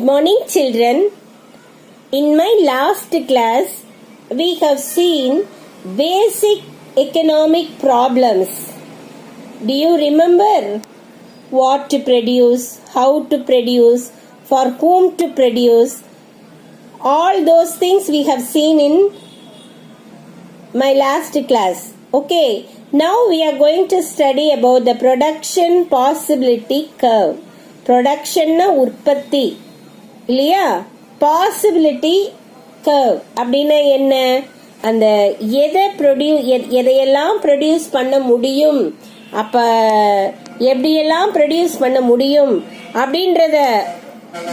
Good morning, children. In my last class, we have seen basic economic problems. Do you remember what to produce, how to produce, for whom to produce? All those things we have seen in my last class. Okay, now we are going to study about the production possibility curve. Production na உற்பத்தி இல்லையா, possibility curve அப்படின்னா என்ன, அந்த எதையெல்லாம் produce பண்ண முடியும், அப்ப எப்படியெல்லாம் ப்ரொடியூஸ் பண்ண முடியும் அப்படின்றத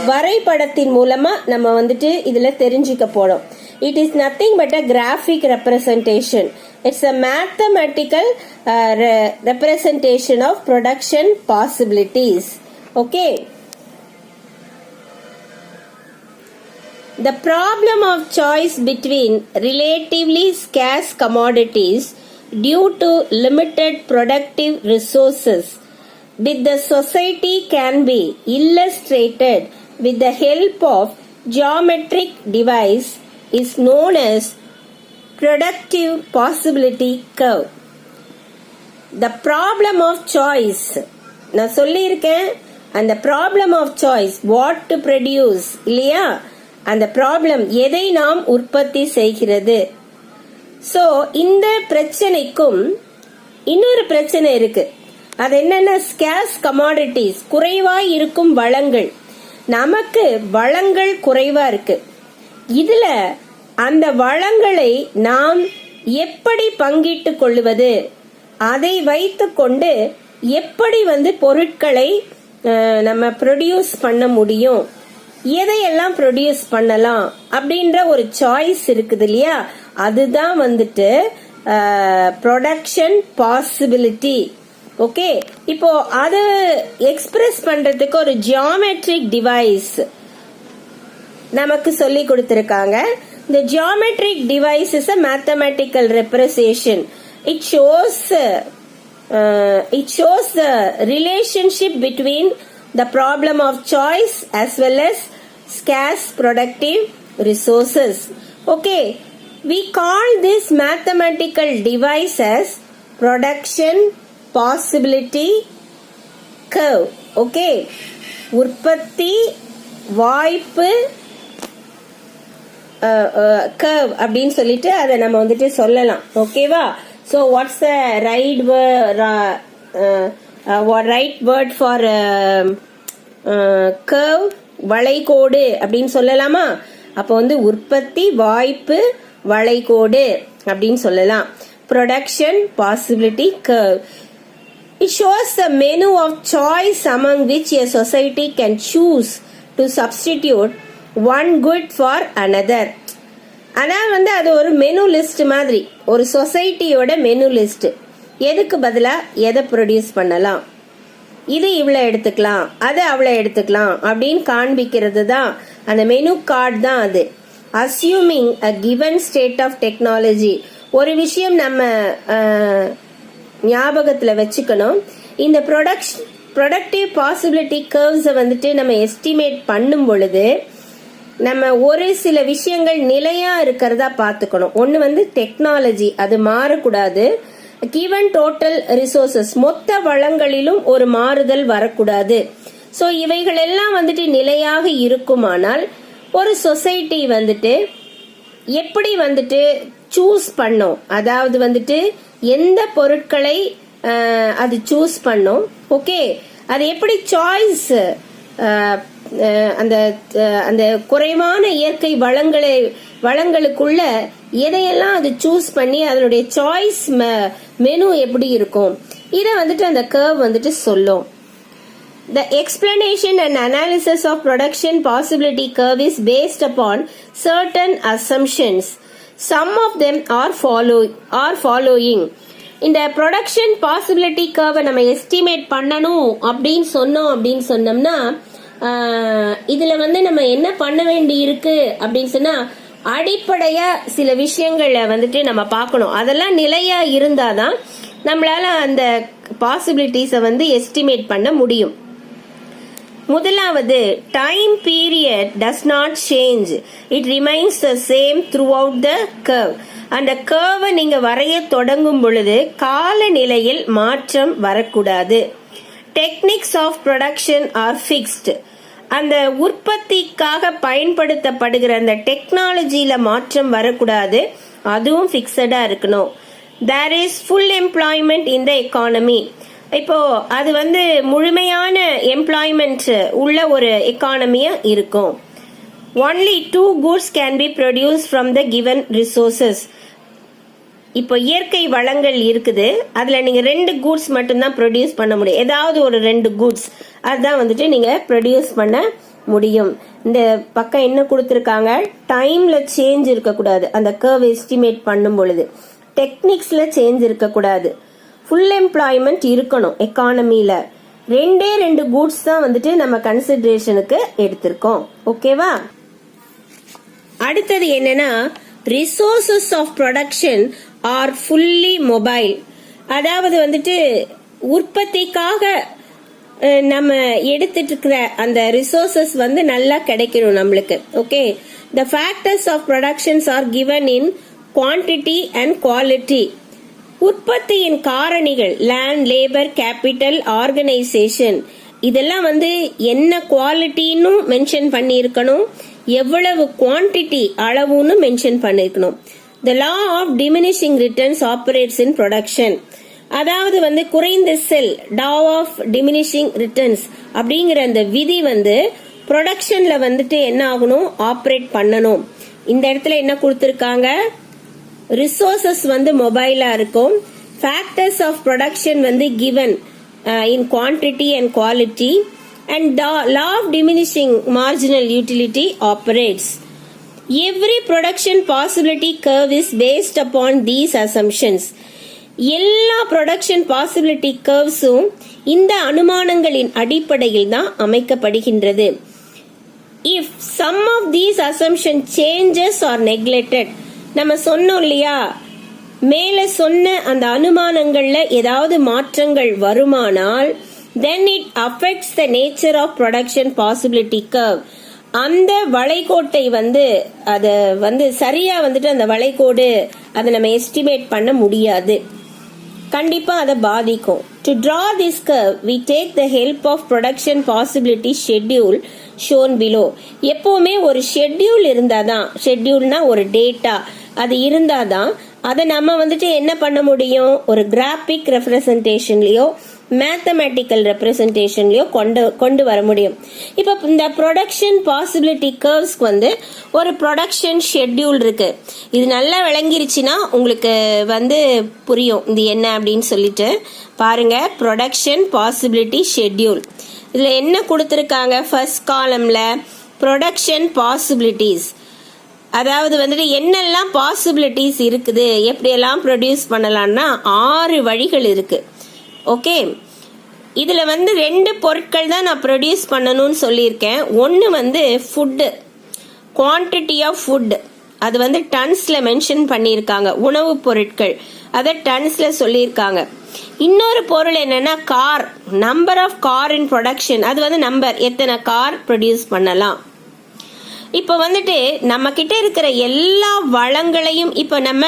வரைபடத்தின் மூலமா நம்ம வந்துட்டு இதுல தெரிஞ்சுக்க போறோம். It is nothing but a graphic representation. It's a mathematical representation of production possibilities. Okay. The problem of choice between relatively scarce commodities due to limited productive resources with the society can be illustrated with the help of geometric device is known as productive possibility curve. The problem of choice, நான் சொல்லியிருக்கேன், அந்த problem of choice, what to produce இல்லையா, அந்த problem எதை நாம் உற்பத்தி செய்கிறது. So இந்த பிரச்சனைக்கும் இன்னொரு பிரச்சனை இருக்கு. அது என்னன்னா ஸ்கேர்ஸ் கமாடிட்டிஸ், குறைவாய் இருக்கும் வளங்கள். நமக்கு வளங்கள் குறைவா இருக்கு. இதுல அந்த வளங்களை நாம் எப்படி பங்கிட்டு கொள்வது, அதை வைத்துக்கொண்டு எப்படி பொருட்களை நம்ம ப்ரொடியூஸ் பண்ண முடியும், எதையெல்லாம் ப்ரொடியூஸ் பண்ணலாம் அப்படின்ற ஒரு சாய்ஸ் இருக்குது இல்லையா, அதுதான் ப்ரொடக்ஷன் பாசிபிலிட்டி. ஓகே, இப்போ அது எக்ஸ்பிரஸ் பண்றதுக்கு ஒரு ஜியோமெட்ரிக் டிவைஸ் நமக்கு சொல்லி கொடுத்திருக்காங்க. The geometric device is a mathematical representation. It shows the relationship between the problem of choice as well as scarce productive resources. Okay, we call this mathematical device as production possibility curve. Okay, உற்பத்தி வாய்ப்பு curve அப்படின்னு சொல்லிட்டு அதை நம்ம சொல்லலாம். ஓகேவா? So what's the right word for curve? வளைகோடு அப்படின்னு சொல்லலாமா? அப்போ உற்பத்தி வாய்ப்பு வளைகோடு அப்படின்னு சொல்லலாம். Production possibility curve. It shows the menu of choice among which a society can choose to substitute one good for another. ஆனா அது ஒரு மெனு லிஸ்ட் மாதிரி, ஒரு சொசைட்டியோட மெனு லிஸ்ட். எதுக்கு பதிலா எதை ப்ரொடியூஸ் பண்ணலாம், இது இவ்வளவு எடுத்துக்கலாம், அது அவ்வளவு எடுத்துக்கலாம் அப்படின்னு காண்பிக்கிறது தான் அந்த மெனு கார்டு தான் அது. Assuming a given state of technology, ஒரு விஷயம் நம்ம ஞாபகத்துல வச்சுக்கணும். இந்த ப்ரொடக்டிவ் பாசிபிலிட்டி கர்வ்ஸை நம்ம எஸ்டிமேட் பண்ணும் பொழுது நம்ம ஒரு சில விஷயங்கள் நிலையா இருக்கிறதா பாத்துக்கணும். ஒன்னு டெக்னாலஜி, அது மாறக்கூடாது. கிவன் டோட்டல் ரிசோர்சஸ், மொத்த வளங்களிலும் ஒரு மாறுதல் வரக்கூடாது. சோ இவைகள் எல்லாம் நிலையாக இருக்குமானால் ஒரு சொசைட்டி எப்படி சூஸ் பண்ணும், அதாவது எந்த பொருட்களை அது சூஸ் பண்ணும். ஓகே, அது எப்படி சாய்ஸ், அந்த குறைவான இயற்கை வளங்களுக்குள்ள எதையெல்லாம் அது சூஸ் பண்ணி அதனுடைய சாய்ஸ் மெனு எப்படி இருக்கும், இதை அந்த கர்வ் சொல்லும். The explanation and analysis of production possibility curve is based upon certain assumptions. Some of them are following. இந்த ப்ரொடக்ஷன் பாசிபிலிட்டி கர்வை நம்ம எஸ்டிமேட் பண்ணணும் அப்படின்னு சொன்னோம்னா இதுல நம்ம என்ன பண்ண வேண்டி இருக்கு அப்படின்னு சொன்னா, அடிப்படையா சில விஷயங்களை நம்ம பார்க்கணும். அதெல்லாம் நிலையா இருந்தாதான் நம்மளால அந்த பாசிபிலிட்டிஸை எஸ்டிமேட் பண்ண முடியும். முதலாவது, time period does not change, it remains the same throughout the curve. அந்த கர்வை நீங்க வரைய தொடங்கும் பொழுது காலநிலையில் மாற்றம் வரக்கூடாது. Techniques of production are fixed, அந்த உற்பத்திக்காக பயன்படுத்தப்படுகிற அந்த டெக்னாலஜியில மாற்றம் வரக்கூடாது, அதுவும் ஃபிக்ஸடா இருக்கணும். There is full employment in the economy, இப்போ அது முழுமையான எம்ப்ளாய்மெண்ட் உள்ள ஒரு எக்கானமியா இருக்கும். Only 2 goods can be produce from the given resources. இப்போ இயற்கை வளங்கள் இருக்குது, அதுல நீங்க 2 goods மட்டும்தான் ப்ரொடியூஸ் பண்ண முடியும். ஏதாவது ஒரு 2 goods அதுதான் நீங்க ப்ரொடியூஸ் பண்ண முடியும். இந்த பக்கம் என்ன கொடுத்துருக்காங்க, டைம்ல சேஞ்ச் இருக்கக்கூடாது. அந்த கர்வ் எஸ்டிமேட் பண்ணும் பொழுது டெக்னிக்ஸ்ல சேஞ்ச் இருக்கக்கூடாது. ஃபுல் எம்ப்ளாய்மெண்ட் இருக்கணும் எக்கானமில. 2 கூட்ஸ் தான் நம்ம கன்சிடரேஷனுக்கு எடுத்திருக்கோம். ஓகேவா? அடுத்தது என்னன்னா, resources of production are fully mobile. அதாவது உற்பத்திக்காக நம்ம எடுத்துட்டு இருக்கிற அந்த ரிசோர்சஸ் நல்லா கிடைக்கணும் நம்மளுக்கு. Okay, the factors of productions are given in quantity and quality. உற்பத்தியின் காரணிகள் லேண்ட், லேபர், கேபிட்டல், ஆர்கனைசேஷன், இதெல்லாம் என்ன குவாலிட்டின்னு மென்ஷன் பண்ணி இருக்கணும், எவ்வளவு குவான்டிட்டி அளவுன்னு மென்ஷன் பண்ணிருக்கணும். The law of diminishing returns operates in production. அதாவது குறைந்த செல், லா ஆஃப் டிமினிஷிங் ரிட்டர்ன்ஸ் அப்படிங்கிற அந்த விதி ப்ரொடக்ஷன்ல என்ன ஆகணும், ஆபரேட் பண்ணணும். இந்த இடத்துல என்ன கொடுத்திருக்காங்க, ரிசோர்சஸ் மொபைலா இருக்கும். Factors of production given in quantity and quality and law of diminishing marginal utility operates. Every production possibility curve is based upon these assumptions. எல்லா ப்ரொடக்ஷன் பாசிபிலிட்டி கர்வ்ஸும் இந்த அனுமானங்களின் அடிப்படையில் தான் அமைக்கப்படுகின்றது. If some of these assumption changes are neglected, நம்ம சொன்னோம் இல்லையா, மேல சொன்ன அந்த அனுமானங்கள்ல ஏதாவது மாற்றங்கள் வருமானால் then it affects the nature of production possibility curve. அந்த வளைகோட்டை அத சரியா அந்த வளைகோடு அதை நம்ம எஸ்டிமேட் பண்ண முடியாது, கண்டிப்பா அதை பாதிக்கும். To draw this curve, we take the help of production possibility schedule shown below. எப்பவுமே ஒரு ஷெட்யூல் இருந்தாதான், ஷெட்யூல்னா ஒரு டேட்டா, அது இருந்தாதான் அதை நம்ம என்ன பண்ண முடியும், ஒரு கிராபிக் ரெப்ரசன்டேஷன்லயோ மேத்தமேட்டிக்கல் ரெப்ரசன்டேஷன்லயோ கொண்டு வர முடியும். இப்ப இந்த ப்ரொடக்ஷன் பாசிபிலிட்டி கர்வ்ஸ்க்கு ஒரு ப்ரொடக்ஷன் ஷெட்யூல் இருக்கு. இது நல்லா விளங்கிருச்சுன்னா உங்களுக்கு புரியும் இது என்ன அப்படின்னு சொல்லிட்டு பாருங்க. ப்ரொடக்ஷன் பாசிபிலிட்டி ஷெட்யூல், இதுல என்ன கொடுத்திருக்காங்க, ஃபர்ஸ்ட் காலம்ல ப்ரொடக்ஷன் பாசிபிலிட்டிஸ், அதாவது என்னெல்லாம் பாசிபிலிட்டிஸ் இருக்குது, எப்படியெல்லாம் ப்ரொடியூஸ் பண்ணலாம்னா 6 வழிகள் இருக்கு. ஓகே, இதுல 2 பொருட்கள் தான் நான் ப்ரொடியூஸ் பண்ணணும்னு சொல்லியிருக்கேன். ஒன்னு ஃபுட், குவான்டிட்டி ஆஃப் ஃபுட், அது டன்ஸ்ல மென்ஷன் பண்ணியிருக்காங்க. உணவு பொருட்கள் அதை டன்ஸ்ல சொல்லியிருக்காங்க. இன்னொரு பொருள் என்னன்னா car, number of car in production, அது நம்பர், எத்தனை கார் ப்ரொடியூஸ் பண்ணலாம். இப்ப நம்ம கிட்ட இருக்கிற எல்லா வளங்களையும் இப்ப நம்ம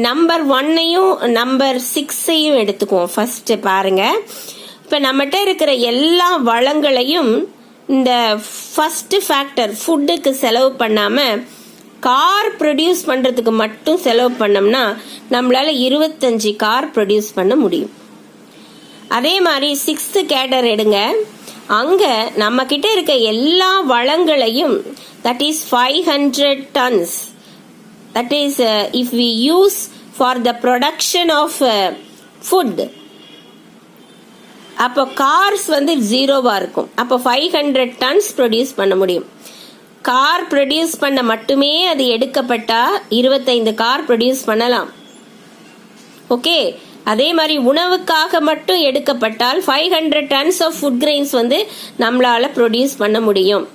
நம்பர் 1ஐயும் நம்பர் 6ஐயும் எடுத்துக்குவோம். ஃபர்ஸ்ட் பாருங்க, இப்ப நம்மகிட்ட இருக்கிற எல்லா வளங்களையும் இந்த ஃபர்ஸ்ட் ஃபேக்டர் ஃபுட்டுக்கு செலவு பண்ணாம கார் ப்ரொடியூஸ் பண்றதுக்கு மட்டும் செலவு பண்ணோம்னா நம்மளால 25 கார் ப்ரொடியூஸ் பண்ண முடியும். அதே மாதிரி 6th கேடர் எடுங்க, அங்க நம்ம கிட்ட இருக்க எல்லா வளங்களையும் that is 500 tons, that is if we use for the production of food, அப்போ கார்ஸ் 0வா இருக்கும். அப்போ 500 tons ப்ரொடியூஸ் பண்ண முடியும். கார் ப்ரொடியூஸ் பண்ண மட்டுமே அது எடுக்கப்பட்டா 25 கார் ப்ரொடியூஸ் பண்ணலாம். ஓகே, அதே மாதிரி உணவுக்காக மட்டும் எடுக்கப்பட்டால் 500 tons ஆஃப் ஃபுட் கிரெயின்ஸ் நம்மளால ப்ரொடியூஸ் பண்ண முடியும்.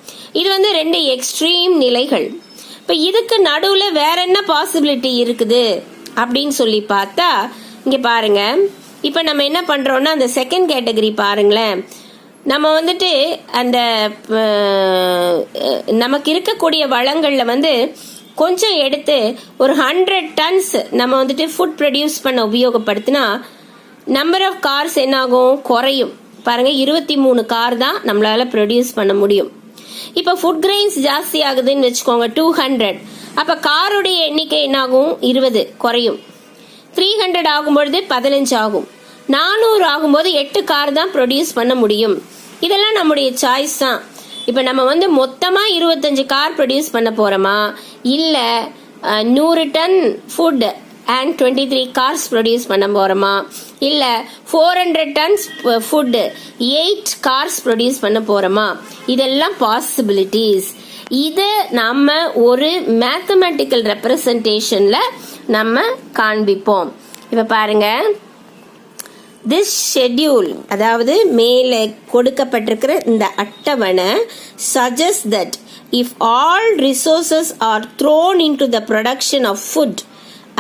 இது 2 எக்ஸ்ட்ரீம் நிலைகள். இப்ப இதுக்கு நடுவுல வேற என்ன பாசிபிலிட்டி இருக்குது அப்படின்னு சொல்லி பார்த்தா, இங்க பாருங்க, இப்ப நம்ம என்ன பண்றோம்னா அந்த செகண்ட் கேட்டகரி பாருங்களேன், நம்ம வந்துட்டு அந்த நமக்கு இருக்கக்கூடிய வளங்கள்ல வந்து கொஞ்சம் எடுத்து ஒரு 100 டன்ஸ் நம்ம வந்துட்டு ஃபுட் ப்ரொடியூஸ் பண்ண உபயோகப்படுத்தினா நம்பர் ஆஃப் கார்ஸ் என்ன ஆகும், குறையும். பாருங்க, 23 கார் தான் நம்மளால ப்ரொடியூஸ் பண்ண முடியும். இப்ப ஃபுட் கிரெயின்ஸ் ஜாஸ்தி ஆகுதுன்னு வச்சுக்கோங்க, 200. அப்ப காருடைய எண்ணிக்கை என்ன ஆகும், 20 குறையும். 300 ஆகும்பொழுது 15 ஆகும். 400 ஆகும்போது 8 கார் தான் ப்ரொடியூஸ் பண்ண முடியும். இதெல்லாம் நம்முடைய சாய்ஸ் தான். இப்ப நம்ம வந்து மொத்தமா 25 கார் ப்ரொடியூஸ் பண்ண போறோமா, இல்ல 100 tonne food and 23 cars produce பண்ண போறோமா, இல்ல 400 tons ஃபுட் 8 cars ப்ரொடியூஸ் பண்ண போறோமா, இதெல்லாம் பாசிபிலிட்டிஸ். இது நம்ம ஒரு மேத்தமெட்டிக்கல் ரெப்ரசன்டேஷன்ல நம்ம காண்பிப்போம். இப்ப பாருங்க, திஸ் ஷெட்யூல், அதாவது மேலே கொடுக்கப்பட்டிருக்கிற இந்த அட்டவணை suggest that if all resources are thrown into the production of food,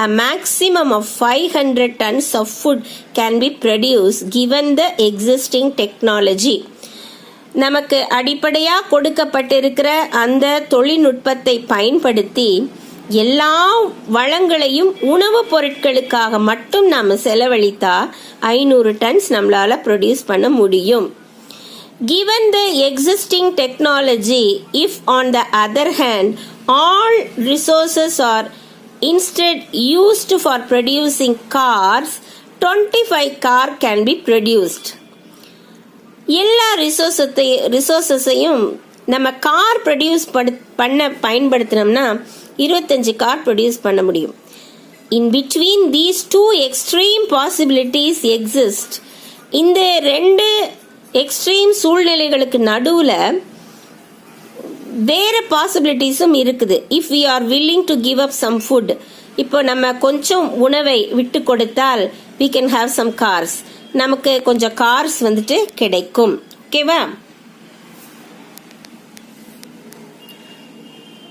a maximum of 500 tons of food can be produced given the existing technology. நமக்கு அடிப்படையா கொடுக்கப்பட்டிருக்கிற அந்த தொழில்நுட்பத்தை பயன்படுத்தி எல்லா வளங்களையும் உணவுப் பொருட்களுக்காக மட்டும் நாம செலவழித்தா 500 டன்ஸ் நம்மளால ப்ரொடியூஸ் பண்ண முடியும். Given the existing technology, if on the other hand all resources are instead used for producing cars, 25 car can be produced. எல்லா ரிசோர்ஸஸையும் நம்ம கார் ப்ரொடியூஸ் பண்ண பயன்படுத்தினோம்னா 25 கார் ப்ரொடியூஸ் பண்ண முடியும். In between these two extreme possibilities exist. இந்த ரெண்டு extreme சூழ்நிலைகளுக்கு நடுவுல வேற பாசிபிலிட்டிஸும் இருக்குது. If we are willing to give up some food, இப்போ நம்ம கொஞ்சம் உணவை விட்டு கொடுத்தால் we can have some cars, நமக்கு கொஞ்சம் கார்ஸ் வந்துட்டு கிடைக்கும். ஓகேவா?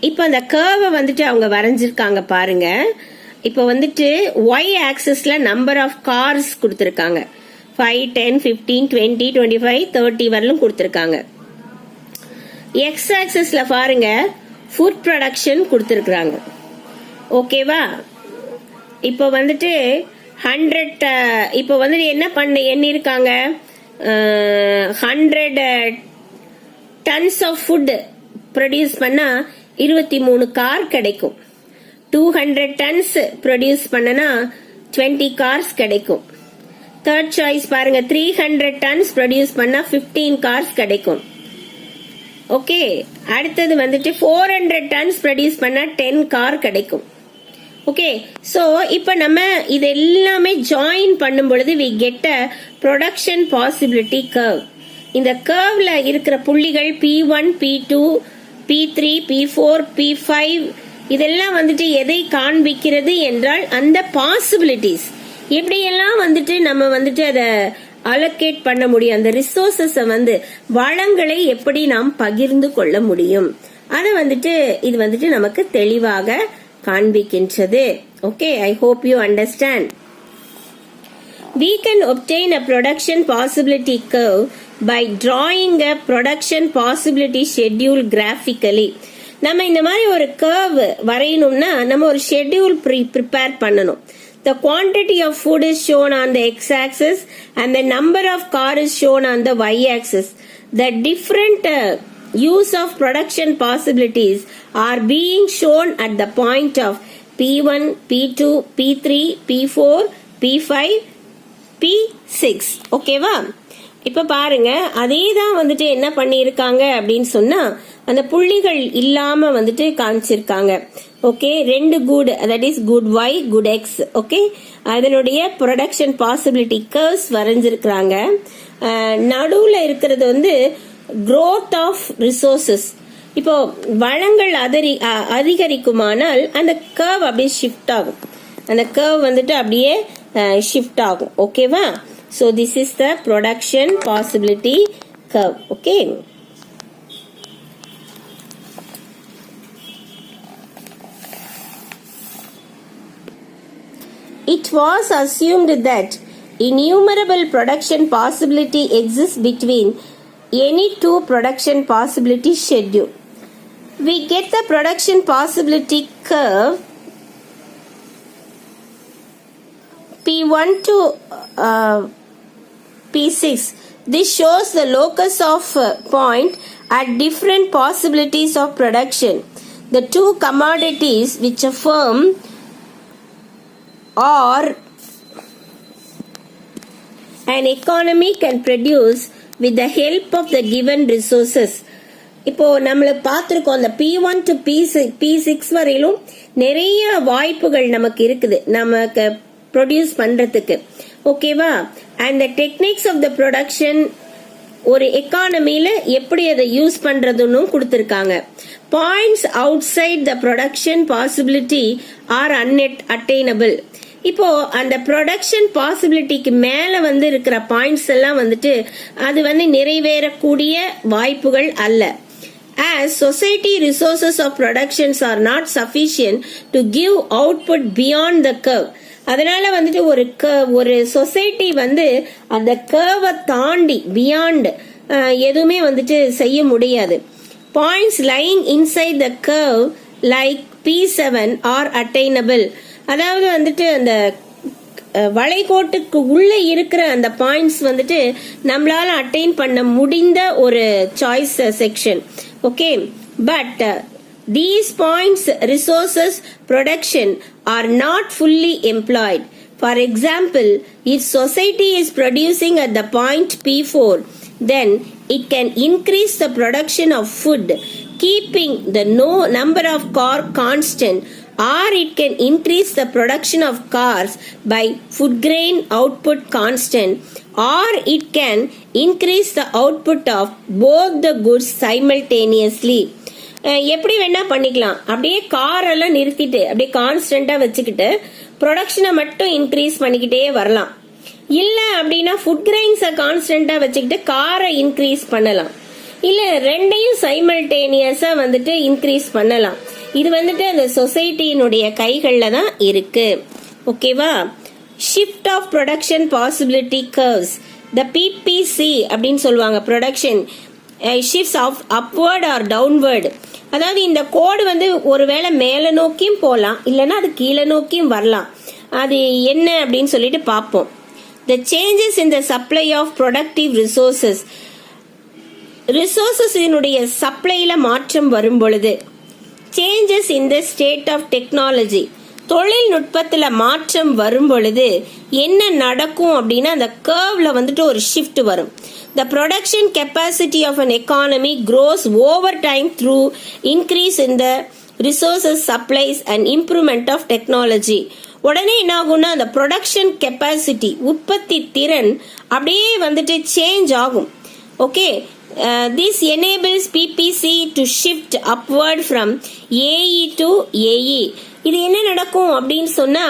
இப்போ அந்த கர்வை வந்துட்டு அவங்க வரைஞ்சிருக்காங்க பாருங்க. இப்போ வந்துட்டு ஒய் ஆக்சிஸ்ல நம்பர் ஆஃப் கார்ஸ் கொடுத்துருக்காங்க. 5, 10, 15, 20, 25, 30 வரலும் கொடுத்துருக்காங்க. எக்ஸ் ஆக்சிஸ்ல பாருங்க ஃபுட் ப்ரொடக்ஷன் கொடுத்துருக்காங்க. ஓகேவா? இப்போ வந்துட்டு 100, இப்போ வந்துட்டு என்ன எண்ணிருக்காங்க, 100 டன்ஸ் ஆஃப் ஃபுட் ப்ரொடியூஸ் பண்ணா 23 கார் கிடைக்கும். 200 டன்ஸ் ப்ரொடியூஸ் பண்ணனா 20 கார்ஸ் கிடைக்கும். தேர்ட் சாய்ஸ் பாருங்க, 300 டன்ஸ் ப்ரொடியூஸ் பண்ணா 15 கார்ஸ் கிடைக்கும். ஓகே, அடுத்தது வந்துட்டு 400 டன்ஸ் ப்ரொடியூஸ் பண்ணா 10 கார் கிடைக்கும். ஓகே, சோ இப்ப நம்ம இது எல்லாமே ஜாயின் பண்ணும் பொழுது we get a production possibility curve. இந்த கர்வ்ல இருக்கிற புள்ளிகள் P1, P2, P3, P4, P5 இதெல்லாம் வந்துட்டு எதை காண்பிக்கிறது என்றால் அந்த பாசிபிலிட்டிஸ் எப்படியெல்லாம் வந்துட்டு நம்ம வந்துட்டு அதை அலோகேட் பண்ண முடியும், அந்த ரிசோர்சஸ் வந்து வளங்களை எப்படி நாம் பகிர்ந்து கொள்ள முடியும், அதை வந்துட்டு இது வந்துட்டு நமக்கு தெளிவாக காண்பிக்கின்றது. Okay, I hope you understand. We can obtain a production possibility curve by drawing a production possibility schedule graphically. நம்ம இந்த மாதிரி ஒரு கர்வ் வரையணும்னா நம்ம ஒரு ஷெட்யூல் ப்ரிப்பேர் பண்ணணும். The quantity of food is shown on the x-axis and the number of car is shown on the y-axis. The different use of production possibilities are being shown at the point of P1, P2, P3, P4, P5, P6. ஓகேவா? இப்ப பாருங்க, அதே தான் வந்துட்டு என்ன பண்ணிருக்காங்க அப்படின்னு சொன்னா அந்த புள்ளிகள் இல்லாம வந்துட்டு காமிச்சிருக்காங்க. Okay, 2 good, that is good y, good x. Okay, அதனுடைய ப்ரொடக்ஷன் பாசிபிலிட்டி கர்வ்ஸ் வரைஞ்சிருக்காங்க. நடுவுல இருக்கிறது வந்து growth ஆஃப் ரிசோர்சஸ். இப்போ வளங்கள் அதிகரிக்குமானால் அந்த கர்வ் அப்படியே ஷிஃப்ட் ஆகும், அந்த கர்வ் வந்துட்டு அப்படியே ஷிஃப்ட் ஆகும். ஓகேவா? So this is the production possibility curve. Okay. It was assumed that innumerable production possibility exists between any two production possibility schedule. We get the production possibility curve P1 to P6. This shows the locus of point at different possibilities of production. The two commodities which a firm or an economy can produce with the help of the given resources. இப்போ நம்மளுக்கு பார்த்துருக்கோம் அந்த P1 to P6 வரையிலும் நிறைய வாய்ப்புகள் நமக்கு இருக்குது நமக்கு ப்ரொடியூஸ் பண்றதுக்கு. ஓகேவா? And the techniques of the production ஒரு எக்கானமில எப்படி அதை யூஸ் பண்றதுன்னு கொடுத்திருக்காங்க. Points outside the production possibility are unattainable. இப்போ அந்த ப்ரொடக்ஷன் பாசிபிலிட்டிக்கு மேல இருக்கிற பாயிண்ட்ஸ் எல்லாம் அது நிறைவேறக்கூடிய வாய்ப்புகள் அல்ல. As society resources of productions are not sufficient to give output beyond the curve. அதனால ஒரு சொசைட்டி அந்த கர்வை தாண்டி பியாண்ட் எதுவுமே செய்ய முடியாது. Points lying inside the curve like P7 are attainable. அதாவது அந்த வளைகோட்டுக்கு உள்ள இருக்கிற அந்த பாயிண்ட்ஸ் நம்மளால அட்டைன் பண்ண முடிந்த ஒரு choice section. Okay, but these points resources production are not fully employed. For example, if society is producing at the point P4, then it can increase the production of food keeping the number of cars constant, or it can increase the production of cars by food grain output constant, or it can increase the output of both the goods simultaneously. எப்படி வேணா பண்ணிக்கலாம். அப்படியே car எல்லாம் நிறுத்திட்டு அப்படியே கான்ஸ்டன்டா வச்சுக்கிட்டு ப்ரொடக்ஷனை மட்டும் increase பண்ணிக்கிட்டே வரலாம். இல்ல அப்படின்னா ஃபுட் கிரெயின்ஸை கான்ஸ்டன்டா வச்சுக்கிட்டு காரை இன்க்ரீஸ் பண்ணலாம். இல்ல ரெண்டையும் சைமல்டேனியஸா இன்க்ரீஸ் பண்ணலாம். இது அந்த சொசைட்டியினுடைய கைகள்ல தான் இருக்கு. ஓகேவா? Shift of production possibility curves, the PPC அப்படின்னு சொல்லுவாங்க. Production shifts of upward or downward. அதாவது இந்த கோடு ஒருவேளை மேல நோக்கியும் போலாம், இல்லைன்னா அது கீழே நோக்கியும் வரலாம். அது என்ன அப்படின்னு சொல்லிட்டு பார்ப்போம். The changes in the supply of productive resources. ரிசோர்சஸினுடைய சப்ளைல மாற்றம் வரும் பொழுது, changes in the state of technology, தொழில்நுட்பத்துல மாற்றம் வரும் பொழுது என்ன நடக்கும் அப்படின்னா அந்த கர்வ்ல ஒரு ஷிஃப்ட் வரும். The production capacity of an economy grows over time through increase in the resources supplies and improvement of technology. உடனே என்ன ஆகும்னா அந்த ப்ரொடக்ஷன் கெப்பாசிட்டி உற்பத்தி திறன் அப்படியே சேஞ்ச் ஆகும். Okay, this enables PPC to shift upward from AE to AE. இது என்ன நடக்கும் அப்படின்னு சொன்னா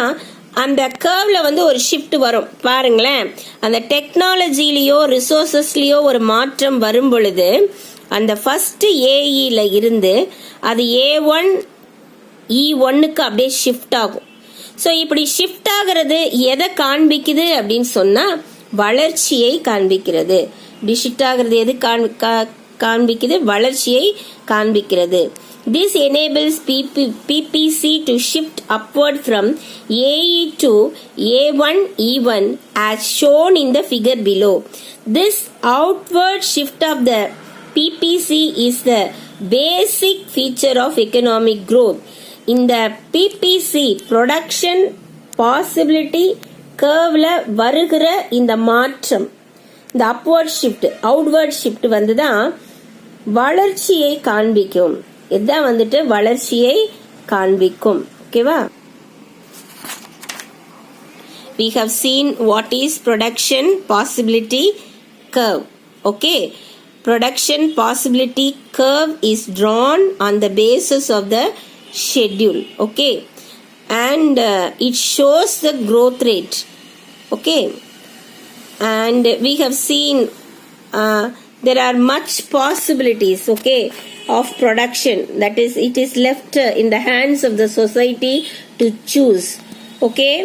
அந்த கர்வ்ல ஒரு ஷிஃப்ட் வரும். பாருங்களேன், அந்த டெக்னாலஜிலயோ ரிசோர்சஸ்லயோ ஒரு மாற்றம் வரும் பொழுது அந்த ஃபர்ஸ்ட் ஏஇல இருந்து அது A1 E1க்கு அப்படியே ஷிஃப்ட் ஆகும். ஸோ இப்படி ஷிஃப்ட் ஆகிறது எதை காண்பிக்குது அப்படின்னு சொன்னா வளர்ச்சியை காண்பிக்கிறது. இப்படி ஷிஃப்ட் ஆகிறது எது காண்பிக்குது? வளர்ச்சியை காண்பிக்கிறது. This enables PPC to shift upward from AE to A1 E1 as shown in the figure below. This outward shift of the PPC is the basic feature of economic growth. இந்த PPC production possibility curveல வருகிற இந்த மாற்றம், இந்த upward shift outward shift தான் வளர்ச்சியை காண்பிக்கும். இதுதான் வளர்ச்சியை காண்பிக்கும். ஓகேவா? We have seen what is production possibility curve. Okay, production possibility curve is drawn on the basis of the schedule. Okay, and it shows the growth rate. Okay, and we have seen there are much possibilities. Okay, of production, that is it is left in the hands of the society to choose. Okay,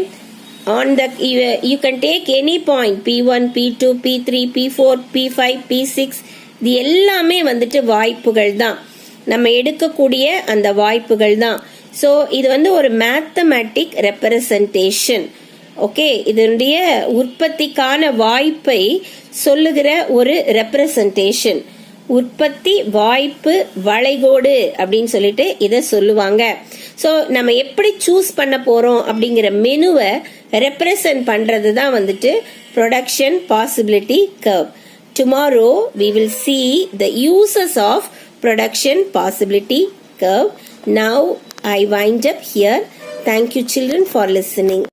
on the you can take any point P1 P2 P3 P4 P5 P6 இது எல்லாமே வந்துட்டு வாய்ப்புகள் தான், நம்ம எடுக்கக்கூடிய அந்த வாய்ப்புகள் தான். ஸோ இது வந்து ஒரு மேத்தமேட்டிக் ரெப்ரசன்டேஷன். ஓகே, இதனுடைய உற்பத்திக்கான வாய்ப்பை சொல்லுகிற ஒரு ரெப்ரசன்டேஷன். உற்பத்தி வாய்ப்பு வளைகோடு அப்படின்னு சொல்லிட்டு இதை சொல்லுவாங்க. ஸோ நம்ம எப்படி சூஸ் பண்ண போறோம் அப்படிங்கிற மெனுவை ரெப்ரசன்ட் பண்றது தான் வந்துட்டு production possibility curve. Tomorrow we will see the uses of production possibility curve. Now I wind up here. Thank you children for listening.